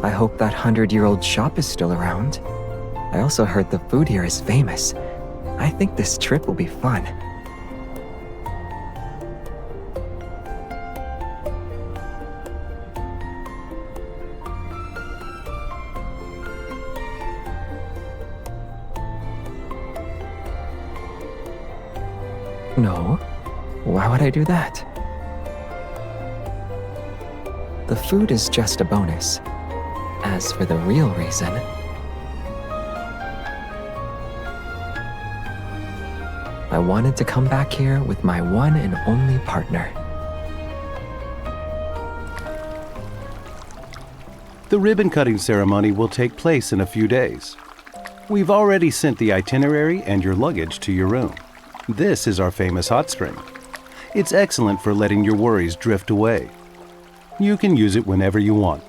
I hope that 100-year-old shop is still around. I also heard the food here is famous. I think this trip will be fun. No, why would I do that? The food is just a bonus. As for the real reason, I wanted to come back here with my one and only partner. The ribbon-cutting ceremony will take place in a few days. We've already sent the itinerary and your luggage to your room. This is our famous hot spring. It's excellent for letting your worries drift away. You can use it whenever you want.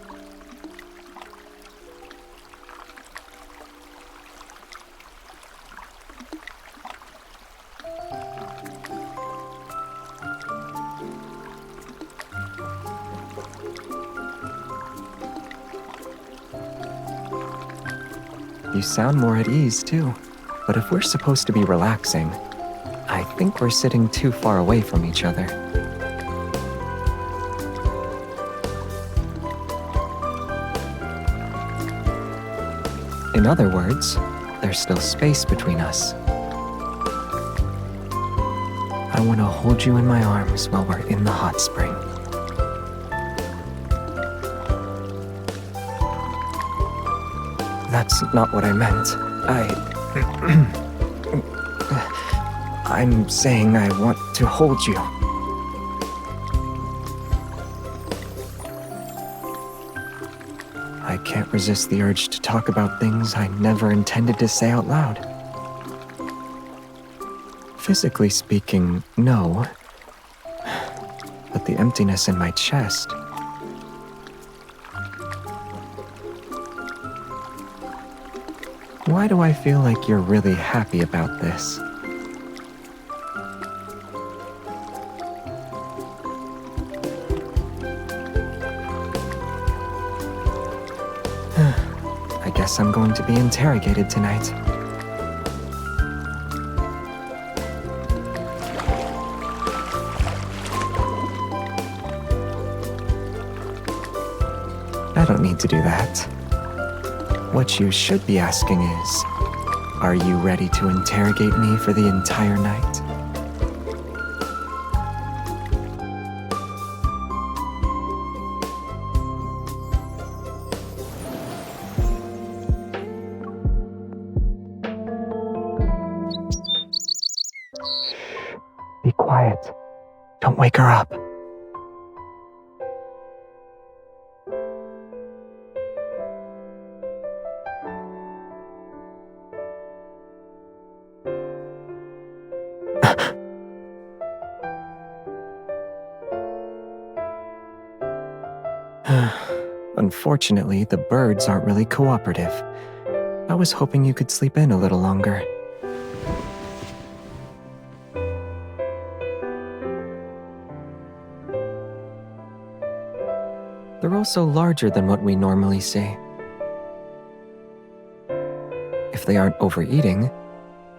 You sound more at ease, too. But if we're supposed to be relaxing, I think we're sitting too far away from each other. In other words, there's still space between us. I want to hold you in my arms while we're in the hot spring. That's not what I meant. I'm saying I want to hold you. I can't resist the urge to talk about things I never intended to say out loud. Physically speaking, no. But the emptiness in my chest. Why do I feel like you're really happy about this? I guess I'm going to be interrogated tonight. I don't need to do that. What you should be asking is, are you ready to interrogate me for the entire night? Be quiet. Don't wake her up. Unfortunately, the birds aren't really cooperative. I was hoping you could sleep in a little longer. They're also larger than what we normally see. If they aren't overeating,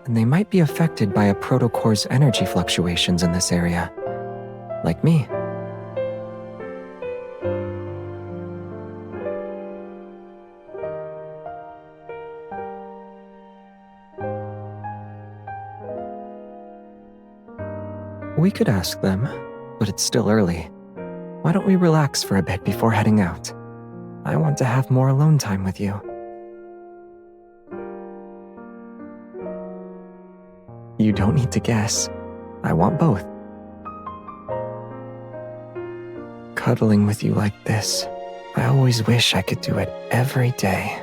then they might be affected by a protocore's energy fluctuations in this area. Like me. We could ask them, but it's still early. Why don't we relax for a bit before heading out? I want to have more alone time with you. You don't need to guess. I want both. Cuddling with you like this, I always wish I could do it every day.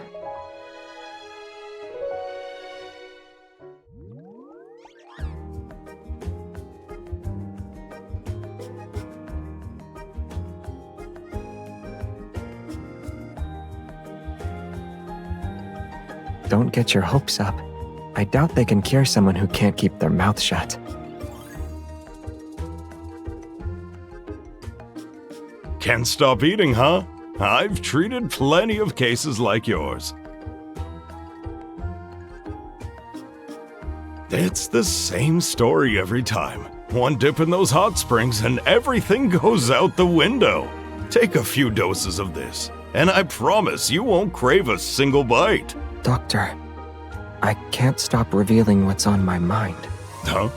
Don't get your hopes up. I doubt they can cure someone who can't keep their mouth shut. Can't stop eating, huh? I've treated plenty of cases like yours. It's the same story every time. One dip in those hot springs and everything goes out the window. Take a few doses of this, and I promise you won't crave a single bite. Doctor, I can't stop revealing what's on my mind. Huh?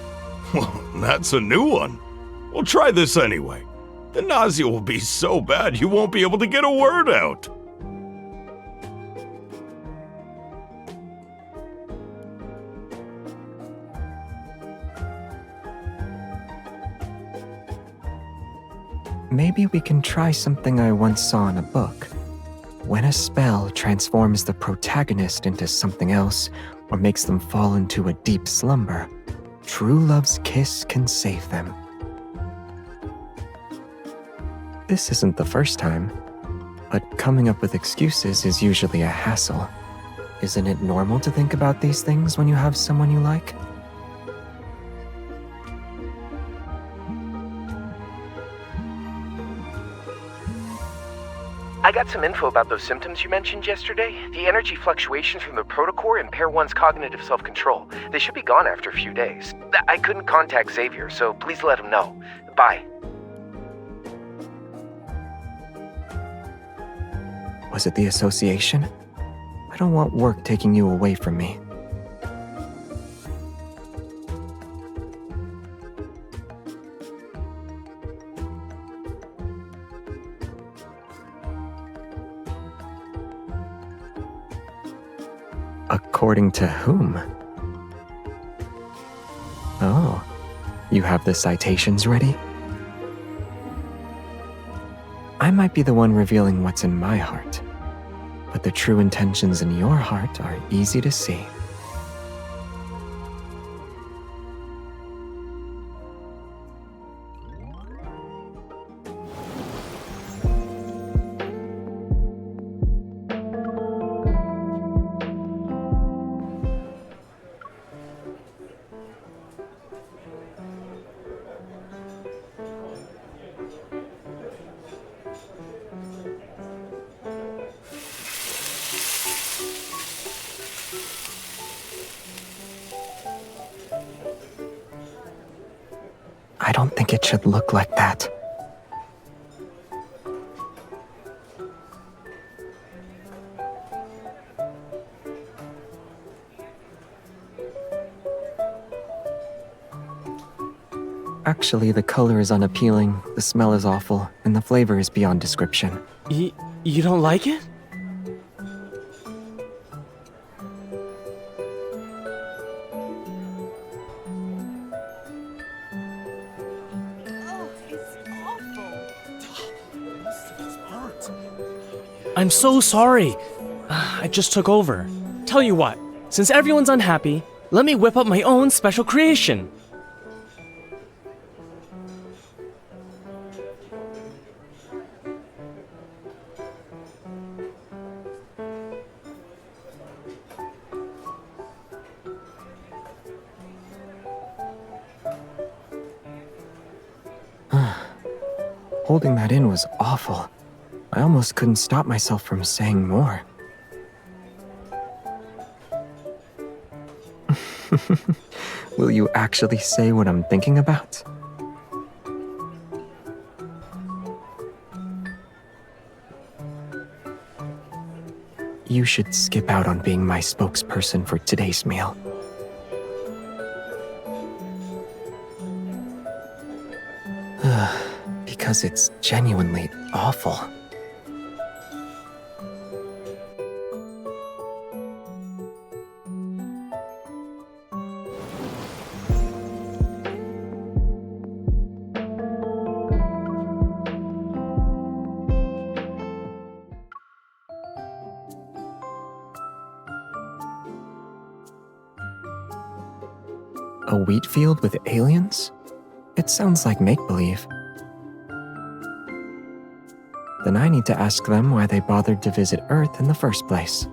Well, that's a new one. Well, try this anyway. The nausea will be so bad you won't be able to get a word out. Maybe we can try something I once saw in a book. When a spell transforms the protagonist into something else or makes them fall into a deep slumber, true love's kiss can save them. This isn't the first time, but coming up with excuses is usually a hassle. Isn't it normal to think about these things when you have someone you like? I got some info about those symptoms you mentioned yesterday. The energy fluctuations from the protocore impair one's cognitive self-control. They should be gone after a few days. I couldn't contact Xavier, so please let him know. Bye. Was it the association? I don't want work taking you away from me. According to whom? Oh, you have the citations ready? I might be the one revealing what's in my heart, but the true intentions in your heart are easy to see. I don't think it should look like that. Actually, the color is unappealing, the smell is awful, and the flavor is beyond description. You don't like it? I'm so sorry. I just took over. Tell you what, since everyone's unhappy, let me whip up my own special creation. Holding that in was awful. I almost couldn't stop myself from saying more. Will you actually say what I'm thinking about? You should skip out on being my spokesperson for today's meal. Because it's genuinely awful. A wheat field with aliens? It sounds like make-believe. Then I need to ask them why they bothered to visit Earth in the first place.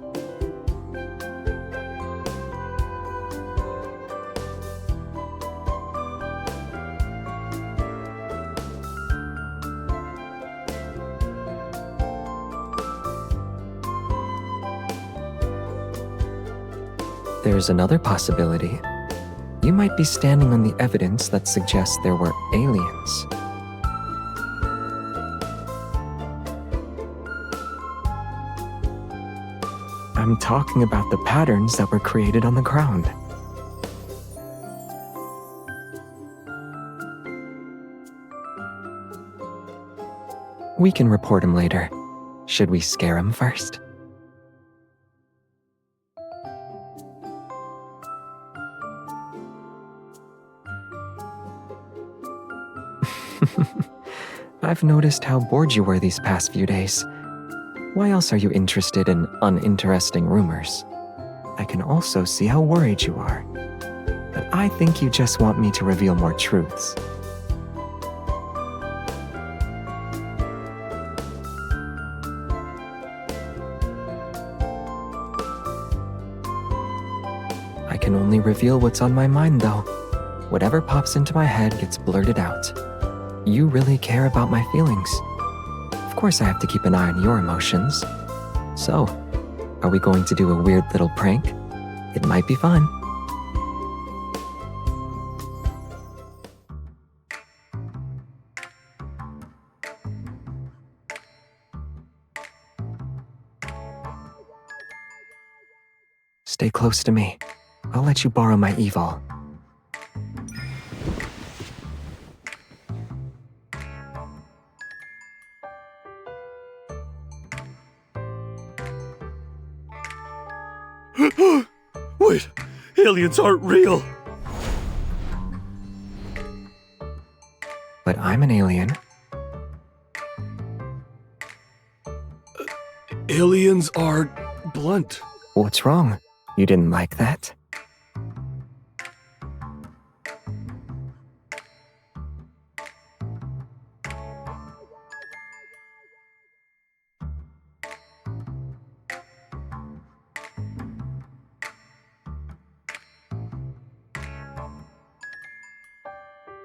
There's another possibility. You might be standing on the evidence that suggests there were aliens. I'm talking about the patterns that were created on the ground. We can report him later. Should we scare him first? I've noticed how bored you were these past few days. Why else are you interested in uninteresting rumors? I can also see how worried you are. But I think you just want me to reveal more truths. I can only reveal what's on my mind, though. Whatever pops into my head gets blurted out. You really care about my feelings. Of course I have to keep an eye on your emotions. So, are we going to do a weird little prank? It might be fun. Stay close to me. I'll let you borrow my evil. Wait, aliens aren't real. But I'm an alien. Aliens are blunt. What's wrong? You didn't like that?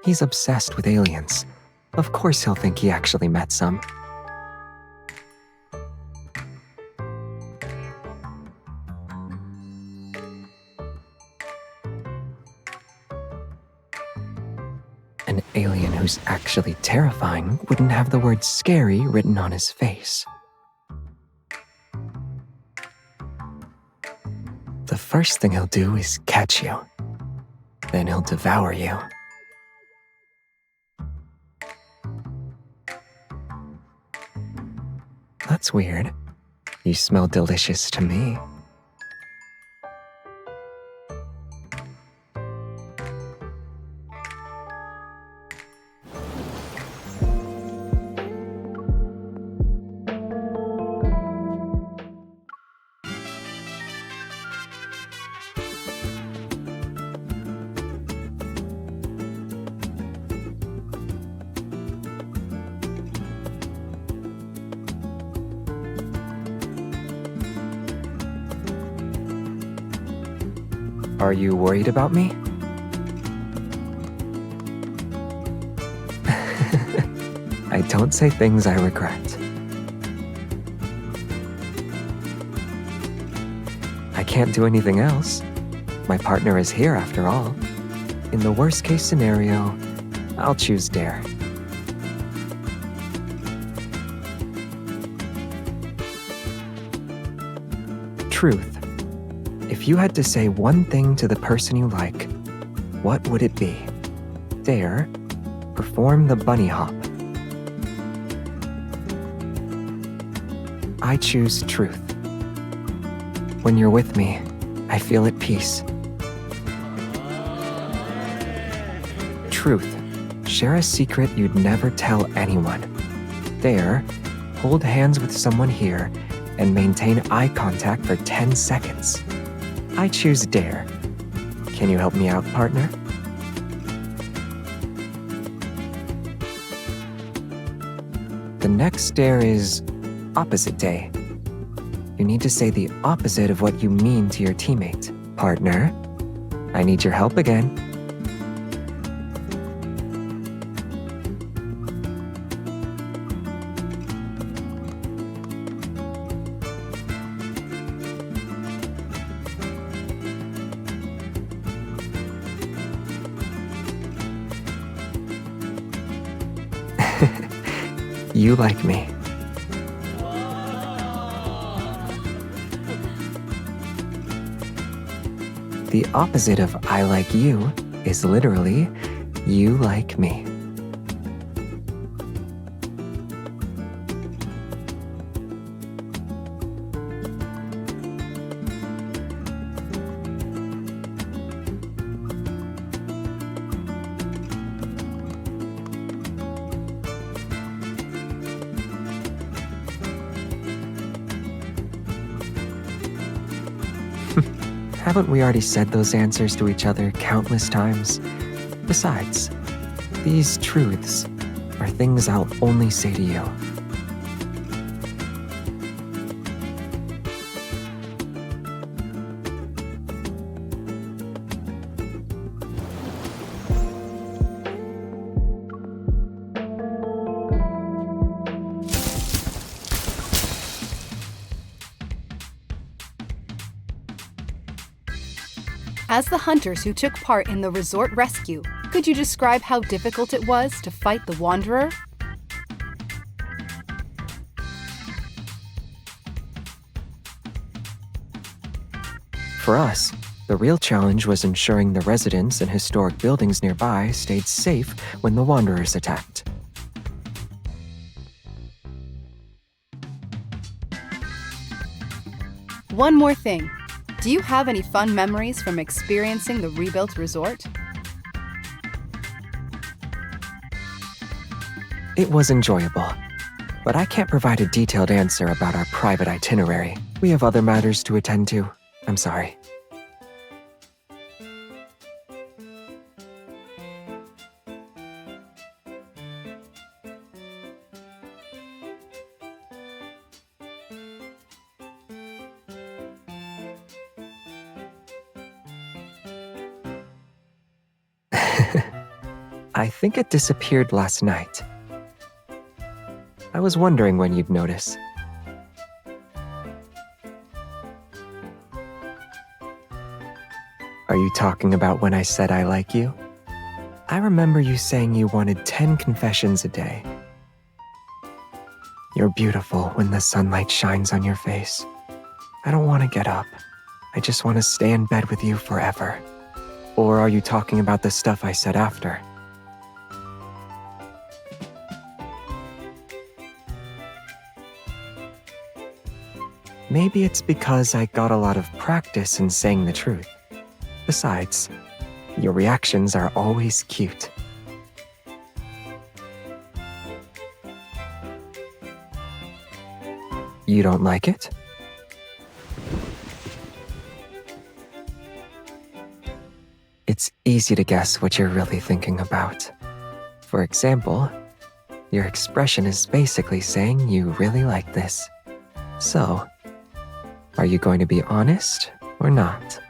He's obsessed with aliens. Of course he'll think he actually met some. An alien who's actually terrifying wouldn't have the word scary written on his face. The first thing he'll do is catch you. Then he'll devour you. That's weird. You smell delicious to me. Are you worried about me? I don't say things I regret. I can't do anything else. My partner is here after all. In the worst case scenario, I'll choose Dare. Truth. If you had to say one thing to the person you like, what would it be? Dare, perform the bunny hop. I choose truth. When you're with me, I feel at peace. Truth. Share a secret you'd never tell anyone. Dare, hold hands with someone here and maintain eye contact for 10 seconds. I choose Dare. Can you help me out, partner? The next dare is opposite day. You need to say the opposite of what you mean to your teammate. Partner, I need your help again. You like me. The opposite of I like you is literally you like me. Haven't we already said those answers to each other countless times? Besides, these truths are things I'll only say to you. As the hunters who took part in the resort rescue, could you describe how difficult it was to fight the Wanderer? For us, the real challenge was ensuring the residents and historic buildings nearby stayed safe when the Wanderers attacked. One more thing. Do you have any fun memories from experiencing the rebuilt resort? It was enjoyable, but I can't provide a detailed answer about our private itinerary. We have other matters to attend to. I'm sorry. I think it disappeared last night. I was wondering when you'd notice. Are you talking about when I said I like you? I remember you saying you wanted 10 confessions a day. You're beautiful when the sunlight shines on your face. I don't want to get up. I just want to stay in bed with you forever. Or are you talking about the stuff I said after? Maybe it's because I got a lot of practice in saying the truth. Besides, your reactions are always cute. You don't like it? It's easy to guess what you're really thinking about. For example, your expression is basically saying you really like this. So, are you going to be honest or not?